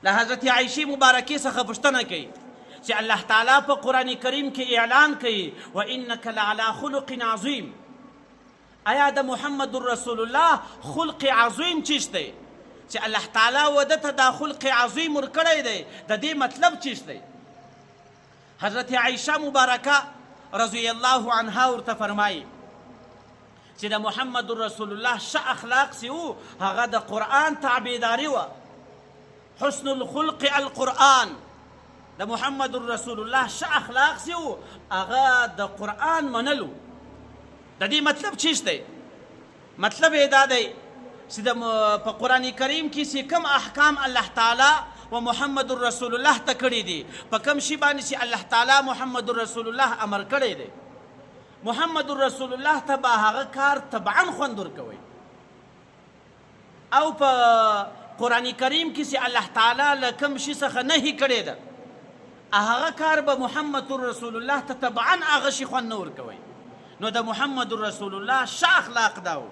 له حضرت عائشې مبارکې څخه پوښتنه کوي چې الله تعالی په قرآن کریم کې اعلان کوي وانک لعلی خلق عظیم. آیا د محمد رسول الله خلق عظیم چیست دی چې الله تعالی وده ته دا خلق عظیم ورکړی دی؟ د دې مطلب چیست دی؟ حضرت عائشه مبارکه رضی الله عنها ورته فرمایي چې د محمد رسول الله ښه اخلاق چې وو هغه د قرآن تابعداري وه. حسن الخلق القرآن. د محمد رسول الله ښه اخلاق چې وو هغه د قرآن منلو. د دې مطلب چیست دی؟ مطلب یې دا دی چې په قرآن کریم کې چې کوم احکام الله تعالی و محمد رسول الله ته کړي دي، په کوم شي باندې چې الله تعالی محمد رسول الله امر کړی دی، محمد رسول الله ته به هغه کار طبعا خوند ورکوي. او په قرآن کریم کې چې الله تعالی له کوم شي څخه نهي کړی ده هغه کار به محمد رسول الله ته طبعا هغه شي خوند نه ورکوي. نو د محمد رسول الله ښه اخلاق دا و.